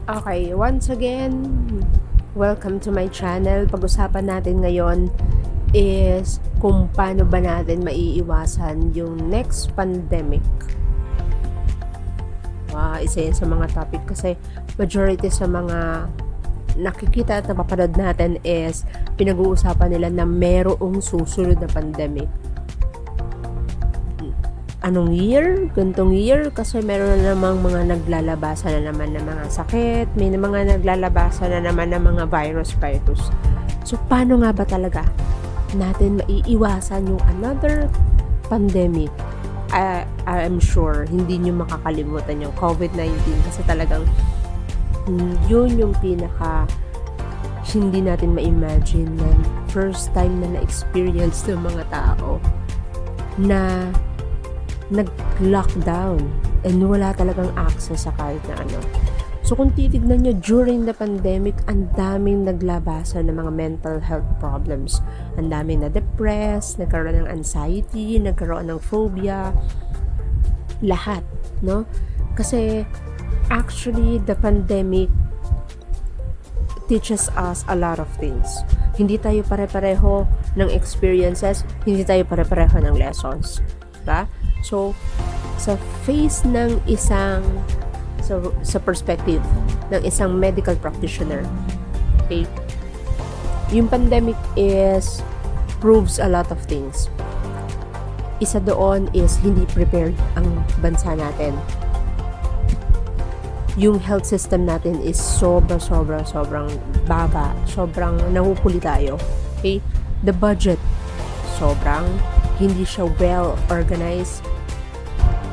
Okay, once again, welcome to my channel. Pag-usapan natin ngayon is kung paano ba natin maiiwasan yung next pandemic. Isa yan sa mga topic kasi majority sa mga nakikita at napapanood natin is pinag-uusapan nila na merong susunod na pandemic. Anong year? Gantong year? Kasi meron na namang mga naglalabasan na naman ng mga sakit, may mga naglalabasan na naman ng mga virus. So, paano nga ba talaga natin maiiwasan yung another pandemic? I'm sure hindi nyo makakalimutan yung COVID-19 kasi talagang yun yung pinaka hindi natin ma-imagine na first time na na-experience ng mga tao na nag-lockdown and wala talagang access sa kahit na ano. So kung titignan nyo, during the pandemic, ang daming naglabasan ng mga mental health problems. Ang daming na-depress, nagkaroon ng anxiety, nagkaroon ng phobia, lahat, no? Kasi actually, the pandemic teaches us a lot of things. Hindi tayo pare-pareho ng experiences, hindi tayo pare-pareho ng lessons. Diba? So, sa face ng isang sa perspective ng isang medical practitioner, okay, yung pandemic proves a lot of things. Isa doon is hindi prepared ang bansa natin. Yung health system natin is sobrang baba, sobrang nahuhuli tayo. Okay? The budget hindi siya well organized,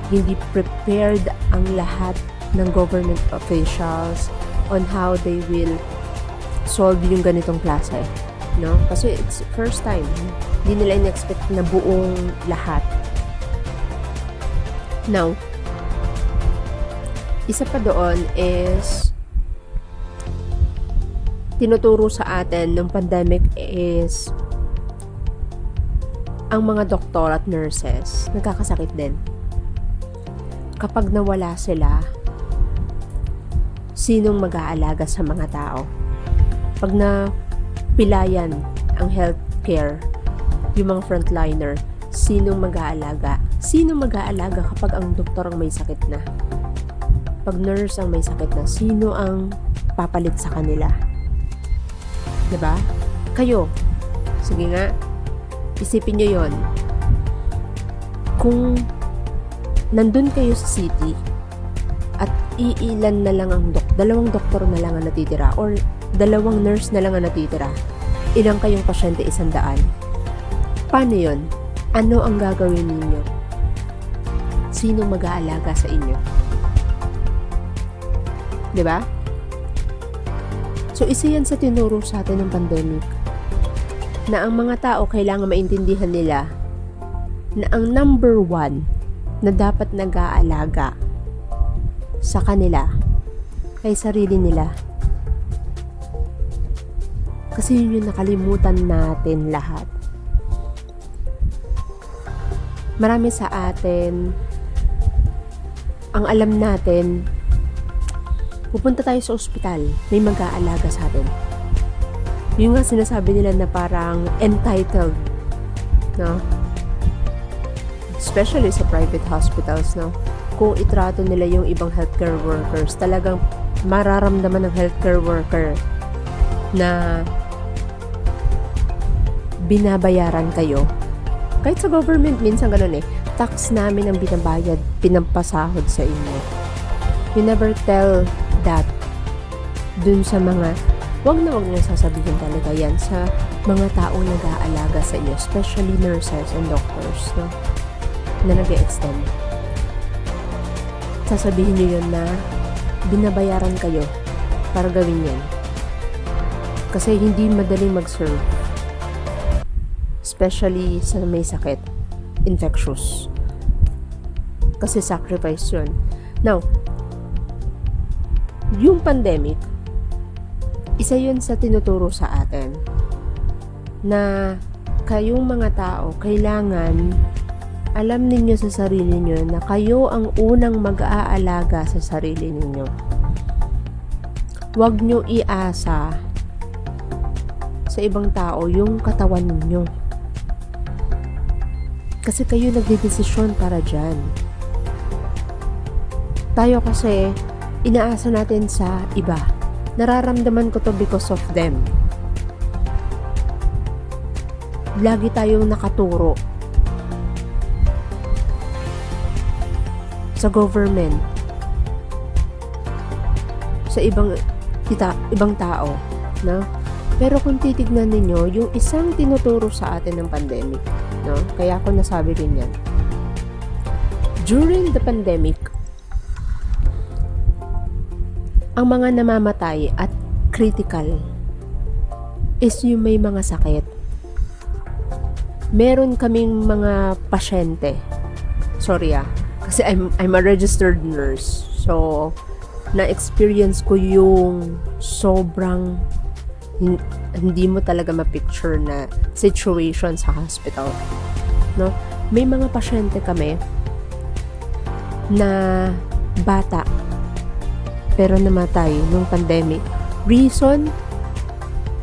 hindi prepared ang lahat ng government officials on how they will solve yung ganitong klase, no? Kasi it's first time, hindi nila in-expect na buong lahat. Now, isa pa doon is tinuturo sa atin ng pandemic is ang mga doktor at nurses nagkakasakit din. Kapag nawala sila, sinong mag-aalaga sa mga tao? Pag napilayan ang healthcare, yung mga frontliner, sinong mag-aalaga? Sinong mag-aalaga kapag ang doktor ang may sakit na? Pag nurse ang may sakit na, sino ang papalit sa kanila? Diba? Kayo, sige nga, isipin nyo yon. Kung nandun kayo sa city at iilan na lang ang dalawang doktor na lang ang natitira or dalawang nurse na lang ang natitira, ilang kayong pasyente? 100. Paano yon? Ano ang gagawin ninyo? Sino mag-aalaga sa inyo? Diba? So isa yan sa tinuro sa atin ng pandemic, na ang mga tao kailangan maintindihan nila na ang number one na dapat nag-aalaga sa kanila ay sarili nila. Kasi yun yung nakalimutan natin lahat. Marami sa atin, ang alam natin, pupunta tayo sa ospital, may mag-aalaga sa atin. Yung nga sinasabi nila na parang entitled, no? Especially sa private hospitals, no? Kung itrato nila yung ibang healthcare workers, talagang mararamdaman ng healthcare worker na binabayaran kayo. Kahit sa government, minsan ganun tax namin ang binabayad, pinampasahod sa inyo. You never tell that dun sa mga wag na sasabihin talaga yan sa mga taong nag-aalaga sa inyo, especially nurses and doctors, no? Na nag-e-extend. Sasabihin nyo yun na binabayaran kayo para gawin yan. Kasi hindi madaling mag-serve. Especially sa may sakit, infectious. Kasi sacrifice yun. Now, yung pandemic, isa yun sa tinuturo sa atin na kayong mga tao, kailangan alam ninyo sa sarili nyo na kayo ang unang mag-aalaga sa sarili ninyo. Huwag nyo iasa sa ibang tao yung katawan ninyo. Kasi kayo nagdedesisyon para dyan. Tayo kasi, inaasa natin sa iba. Nararamdaman ko to because of them. Lagi tayong nakaturo sa government, sa ibang tao, no? Pero kung titignan ninyo, yung isang tinuturo sa atin ng pandemic, no? Kaya ako nasabi rin yan. During the pandemic, ang mga namamatay at critical is yung may mga sakit. Meron kaming mga pasyente. Sorry kasi I'm a registered nurse. So, na-experience ko yung sobrang hindi mo talaga ma-picture na situation sa hospital. No? May mga pasyente kami na bata pero namatay nung pandemic. Reason,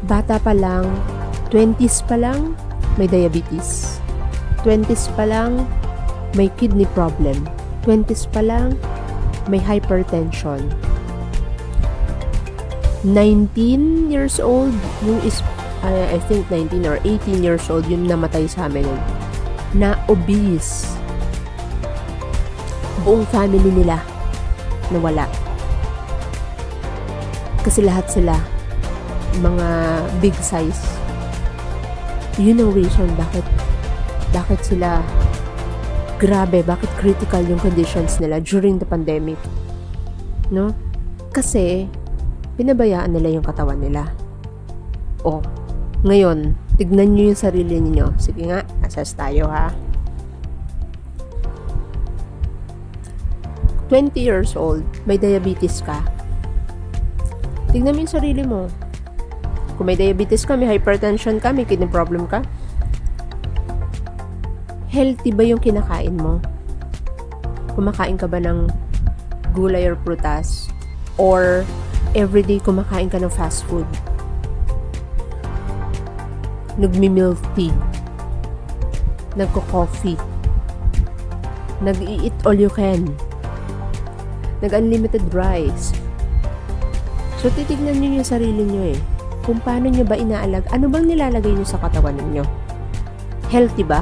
bata pa lang, 20s pa lang, may diabetes. 20s pa lang, may kidney problem. 20s pa lang, may hypertension. 19 years old, yung I think 19 or 18 years old, yung namatay sa amin nun, na obese. Buong family nila nawala. Kasi lahat sila mga big size. Yun ang reason bakit sila grabe, bakit critical yung conditions nila during the pandemic. No? Kasi pinabayaan nila yung katawan nila. Ngayon, tignan nyo yung sarili niyo. Sige nga, assess tayo ha. 20 years old, may diabetes ka. Tignan mo yung sarili mo. Kung may diabetes ka, may hypertension ka, may kidney problem ka, healthy ba yung kinakain mo? Kumakain ka ba ng gulay or prutas? Or everyday kumakain ka ng fast food? Nagmi-milk tea? Nagko-coffee? Nag-i-eat all you can? Nag-unlimited rice? So, titignan nyo yung sarili nyo kung paano nyo ba inaalag, ano bang nilalagay nyo sa katawan ninyo? Healthy ba?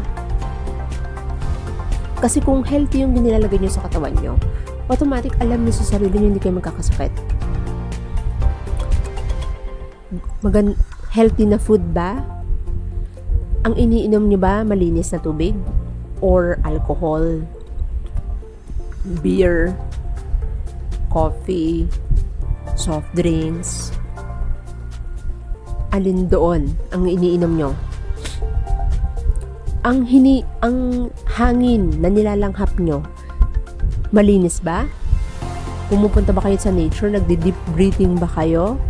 Kasi kung healthy yung nilalagay nyo sa katawan nyo, automatic alam nyo sa sarili nyo hindi kayo magkakasakit. Healthy na food ba? Ang iniinom nyo ba malinis na tubig? Or alcohol? Beer? Coffee? Soft drinks? Alin doon ang iniinom nyo? Ang hangin na nilalanghap nyo, malinis ba? Pumupunta ba kayo sa nature? Nagdi-deep breathing ba kayo?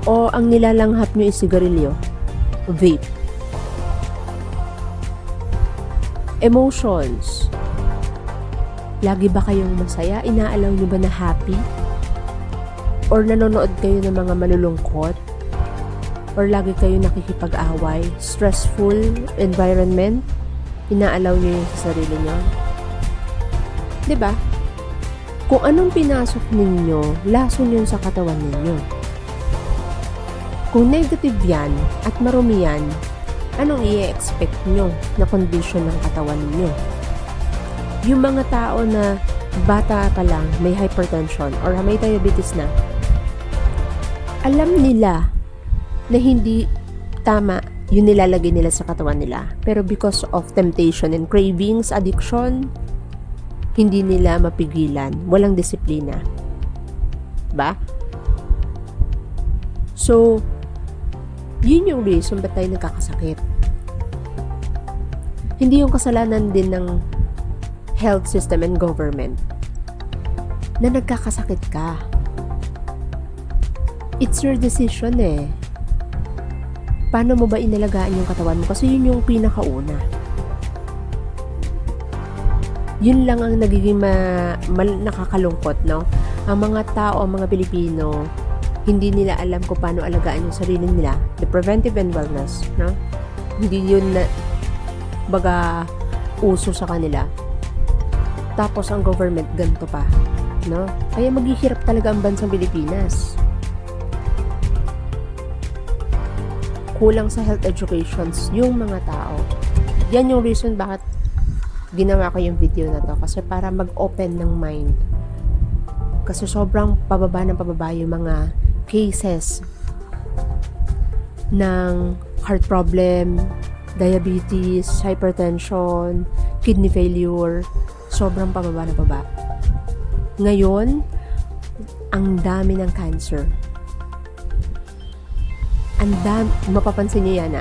O ang nilalanghap nyo is sigarilyo? Vape? Emotions? Lagi ba kayong masaya? Inaalaw nyo ba na happy? Or nanonood kayo ng mga malulungkot? Or lagi kayo nakikipag-away? Stressful environment? Inaalaw nyo yung sa sarili nyo? Diba? Kung anong pinasok ninyo, lason yun sa katawan ninyo. Kung negative yan at marumi yan, anong i-expect nyo na condition ng katawan ninyo? Yung mga tao na bata pa lang, may hypertension or may diabetes na, alam nila na hindi tama yung nilalagay nila sa katawan nila. Pero because of temptation and cravings, addiction, hindi nila mapigilan. Walang disiplina. Ba? So, yun yung reason ba't tayo nagkakasakit. Hindi yung kasalanan din ng health system and government na nagkakasakit ka. It's your decision Paano mo ba inalagaan yung katawan mo? Kasi yun yung pinakauna. Yun lang ang nagiging nakakalungkot, no? Ang mga tao, ang mga Pilipino, hindi nila alam kung paano alagaan yung sarili nila. The preventive and wellness, no? Hindi yun na baga uso sa kanila. Tapos ang government ganito pa, no? Kaya maghihirap talaga ang bansang Pilipinas. Kulang sa health educations yung mga tao. Yan yung reason bakit ginawa ko yung video na to, kasi para mag-open ng mind. Kasi sobrang pababa ng pababa yung mga cases ng heart problem, diabetes, hypertension, kidney failure. Sobrang pababa na pababa. Ngayon, ang dami ng cancer. Mapapansin niyo yan,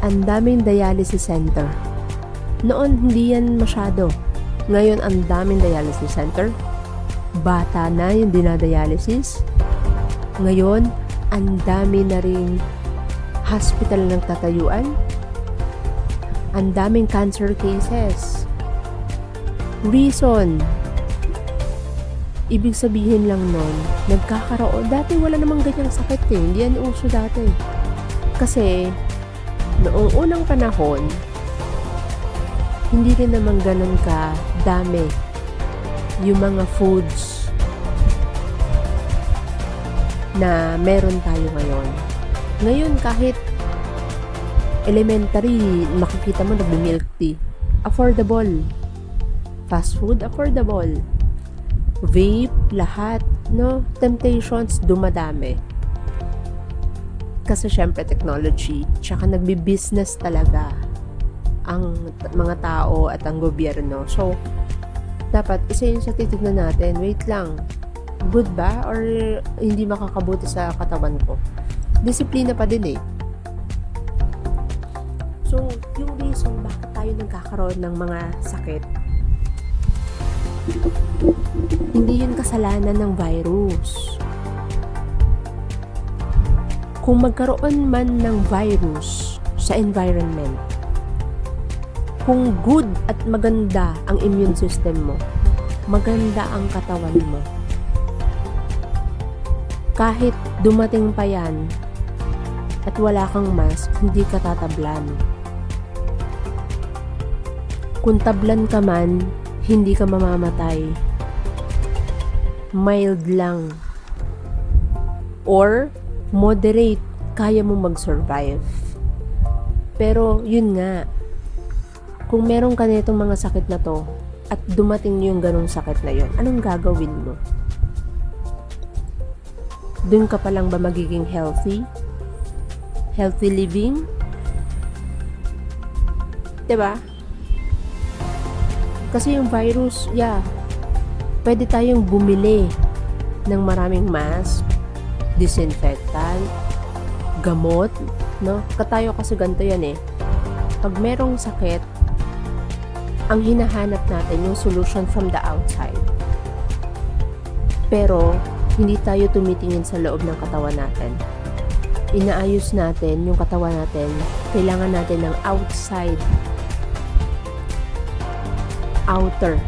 ang daming dialysis center. Noon, hindi yan masyado. Ngayon, ang daming dialysis center. Bata na yung dinadialysis. Ngayon, ang dami na ring hospital ng tatayuan. Ang daming cancer cases. Reason, ibig sabihin lang nun, nagkakaroon, dati wala namang ganyang sakit hindi yan uso dati. Kasi, noong unang panahon, hindi rin naman ganun ka dami yung mga foods na meron tayo ngayon. Ngayon, kahit elementary, makikita mo nagmi-milk tea. Affordable. Fast food, affordable. Vape, lahat, no? Temptations, dumadami. Kasi syempre technology, tsaka nagbi-business talaga ang mga tao at ang gobyerno. So, dapat isa yun sa titignan natin. Wait lang, good ba? Or hindi makakabuti sa katawan ko? Disiplina pa din So, yung reason bakit tayo nagkakaroon ng mga sakit, hindi yun kasalanan ng virus. Kung magkaroon man ng virus sa environment, kung good at maganda ang immune system mo, maganda ang katawan mo, kahit dumating pa yan at wala kang mask, hindi ka tatablan. Kung tablan ka man, hindi ka mamamatay. Mild lang. Or moderate, kaya mo mag-survive. Pero yun nga, kung meron ka nitong mga sakit na to at dumating yung ganong sakit na yun, anong gagawin mo? Dun ka pa lang ba magiging healthy? Healthy living? Diba? Kasi yung virus, pwede tayong bumili ng maraming mask, disinfectant, gamot, no? Katayo kasi ganito yan Pag merong sakit, ang hinahanap natin yung solution from the outside. Pero, hindi tayo tumitingin sa loob ng katawan natin. Inaayos natin yung katawan natin, kailangan natin ng outer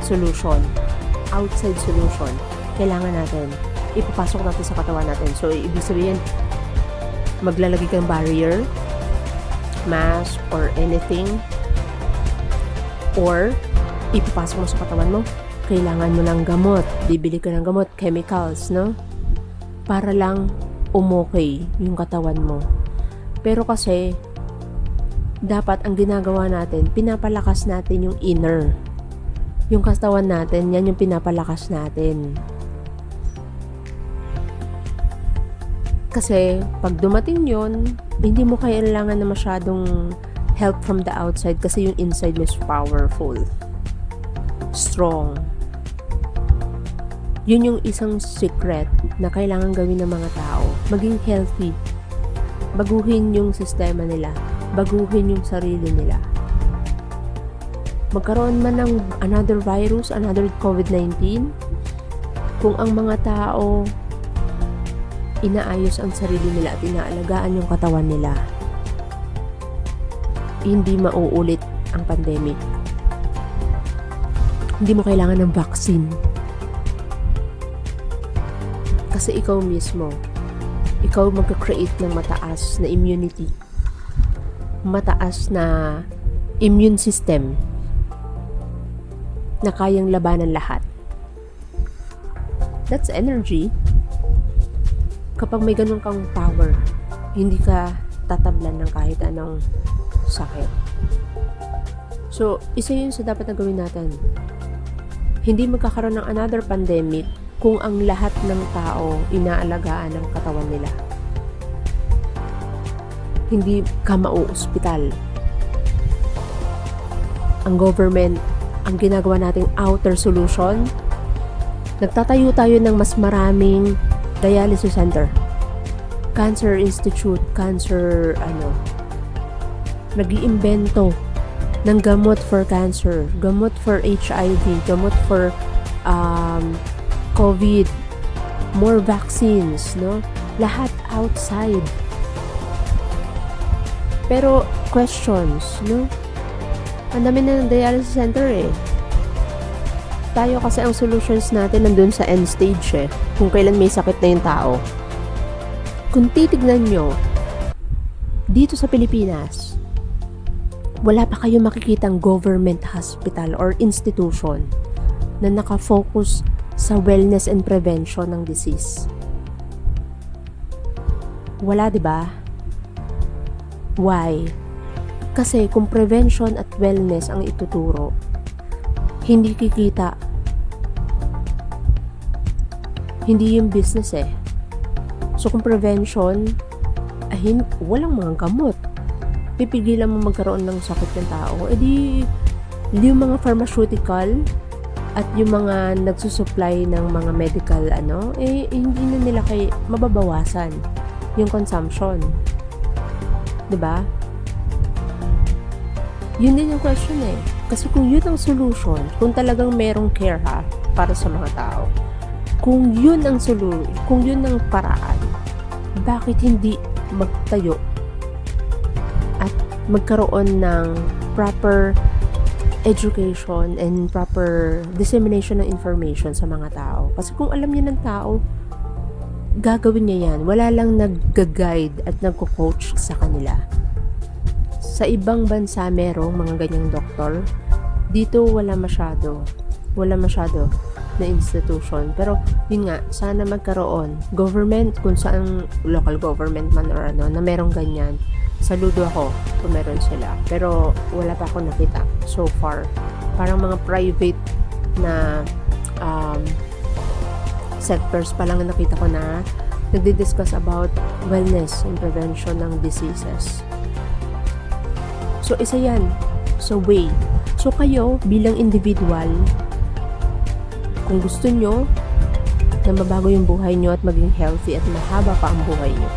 solution, outside solution, kailangan natin, ipapasok natin sa katawan natin. So, ibig sabihin, maglalagay kang barrier, mask, or anything, or ipapasok mo sa katawan mo, kailangan mo ng gamot, bibili ka ng gamot, chemicals, no? Para lang umokay yung katawan mo. Pero kasi, dapat ang ginagawa natin, pinapalakas natin yung inner. Yung katawan natin, yan yung pinapalakas natin. Kasi, pag dumating yun, hindi mo kailangan na masyadong help from the outside kasi yung inside mo is powerful. Strong. Yun yung isang secret na kailangan gawin ng mga tao. Maging healthy. Baguhin yung sistema nila. Baguhin yung sarili nila. Magkaroon man ng another virus, another COVID-19, kung ang mga tao inaayos ang sarili nila at inaalagaan yung katawan nila, hindi mauulit ang pandemic. Hindi mo kailangan ng vaccine. Kasi ikaw mismo, ikaw magka-create ng mataas na immunity, mataas na immune system na kayang labanan lahat. That's energy. Kapag may ganun kang power, hindi ka tatablan ng kahit anong sakit. So, isa yun sa dapat na gawin natin. Hindi magkakaroon ng another pandemic kung ang lahat ng tao inaalagaan ng katawan nila. Hindi ka mauospital. Ang government, ang ginagawa nating outer solution, nagtatayo tayo ng mas maraming dialysis center, cancer institute, nag-iimbento ng gamot for cancer, gamot for HIV, gamot for COVID, more vaccines, no? Lahat outside. Pero questions, no? Ang dami na ng dialysis center eh. Tayo kasi ang solutions natin nandun sa end stage eh. Kung kailan may sakit na yung tao. Kung titignan nyo, dito sa Pilipinas, wala pa kayo makikitang government hospital or institution na nakafocus sa wellness and prevention ng disease. Wala, di ba? Why? Kasi kung prevention at wellness ang ituturo, hindi kikita. Hindi yung business eh. So kung prevention, walang mga gamot. Pipigilan mo magkaroon ng sakit ng tao. Yung mga pharmaceutical at yung mga nagsusupply ng mga medical hindi na nila mababawasan yung consumption. 'Di ba? Yun din yung question eh. Kasi kung yun ang solution, kung talagang merong care para sa mga tao, kung yun ang kung yun ang paraan, bakit hindi magtayo at magkaroon ng proper education and proper dissemination ng information sa mga tao? Kasi kung alam niya ng tao, gagawin niya yan. Wala lang nag-guide at nagko-coach sa kanila. Sa ibang bansa merong mga ganyang doktor. Dito wala masyado na institution. Pero yun nga, sana magkaroon. Government, kung saan local government man or na merong ganyan. Saludo ako kung meron sila. Pero wala pa ako nakita so far. Parang mga private na sectors pa lang nakita ko na nagdi-discuss about wellness and prevention ng diseases. So, isa yan. So, way. So, kayo bilang individual, kung gusto nyo na mabago yung buhay nyo at maging healthy at mahaba pa ang buhay nyo,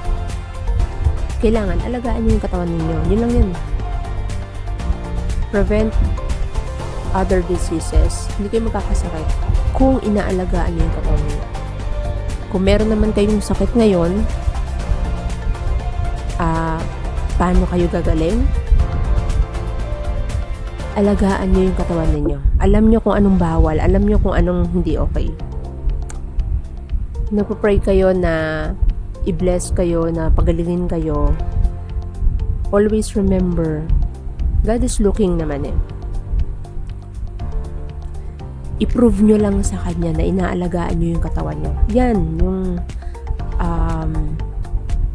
kailangan alagaan nyo yung katawan ninyo. Yun lang yun. Prevent other diseases. Hindi kayo magkakasakit kung inaalagaan nyo yung katawan nyo. Kung meron naman kayong sakit ngayon, paano kayo gagaling? Alagaan nyo yung katawan ninyo. Alam nyo kung anong bawal. Alam nyo kung anong hindi okay. Nagpo-pray kayo na i-bless kayo, na pagalingin kayo. Always remember, God is looking naman eh. I-prove nyo lang sa Kanya na inaalagaan nyo yung katawan nyo. Yan, yung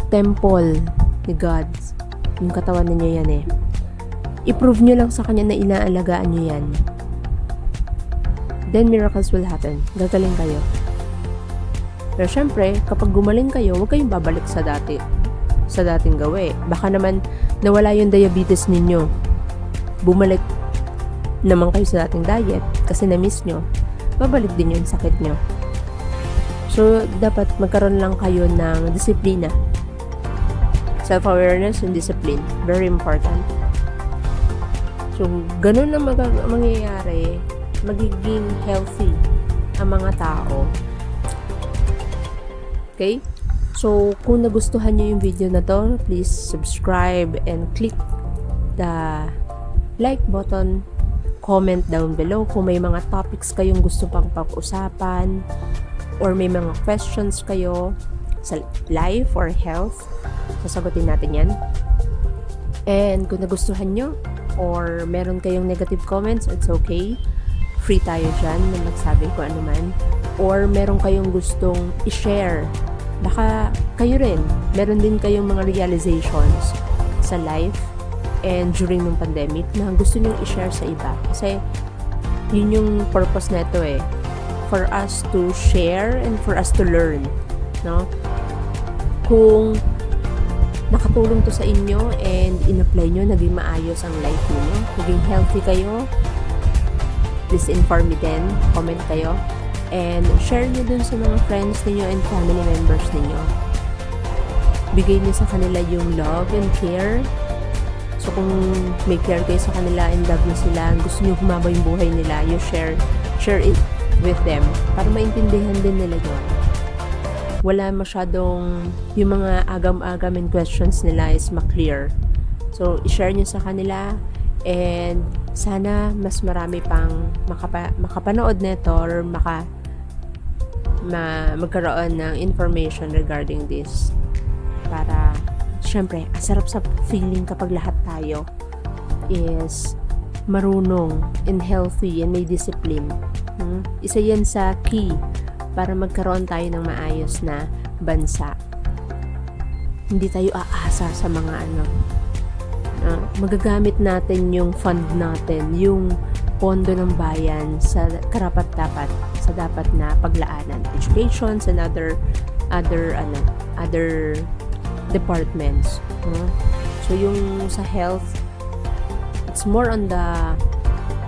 temple ni God. Yung katawan ninyo yan eh. I-prove nyo lang sa Kanya na inaalagaan nyo yan. Then miracles will happen. Gagaling kayo. Pero syempre, kapag gumaling kayo, huwag kayong babalik sa dating gawi. Baka naman nawala yung diabetes ninyo. Bumalik naman kayo sa dating diet kasi na-miss nyo. Babalik din yung sakit nyo. So, dapat magkaroon lang kayo ng disiplina. Self-awareness and discipline. Very important. So, ganun ang mangyayari, magiging healthy ang mga tao. Okay? So, kung nagustuhan nyo yung video na to, please subscribe and click the like button. Comment down below kung may mga topics kayong gusto pang pag-usapan. or may mga questions kayo sa life or health, sasagutin natin yan. And kung nagustuhan nyo or meron kayong negative comments, it's okay. Free tayo dyan na magsabi kung ano man. Or meron kayong gustong i-share. Baka kayo rin, meron din kayong mga realizations sa life and during ng pandemic na gusto nyo i-share sa iba. Kasi yun yung purpose na ito eh. For us to share and for us to learn. No? Kung nakatulong to sa inyo and in-apply nyo, naging maayos ang life niyo, naging healthy kayo, please inform me din, comment kayo, and share nyo dun sa mga friends niyo and family members niyo. Bigay nyo sa kanila yung love and care. So kung may care kayo sa kanila and love nyo sila, gusto nyo humaba yung buhay nila, you share it with them para maintindihan din nila yun. Wala masyadong yung mga agam-agam and questions nila is ma-clear. So, i-share nyo sa kanila and sana mas marami pang makapanood nito or magkaroon ng information regarding this. Para, syempre, ang sarap sa feeling kapag lahat tayo is marunong and healthy and may discipline. Isa yan sa key para magkaroon tayo ng maayos na bansa. Hindi tayo aasa sa mga magagamit natin yung fund natin, yung pondo ng bayan sa karapat-dapat, sa dapat na paglaanan. Educations and other departments. So yung sa health, it's more on the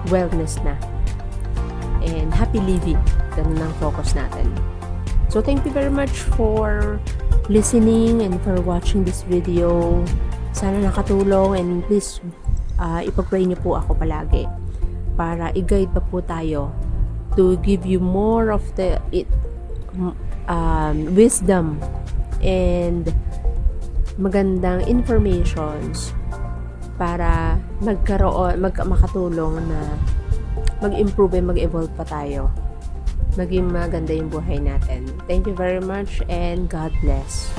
wellness na. And happy living. Ganun ang focus natin. So, thank you very much for listening and for watching this video. Sana nakatulong and please ipag-pray niyo po ako palagi para i-guide pa po tayo to give you more of the wisdom and magandang informations para makatulong na mag-improve and mag-evolve pa tayo. Maging maganda yung buhay natin. Thank you very much and God bless.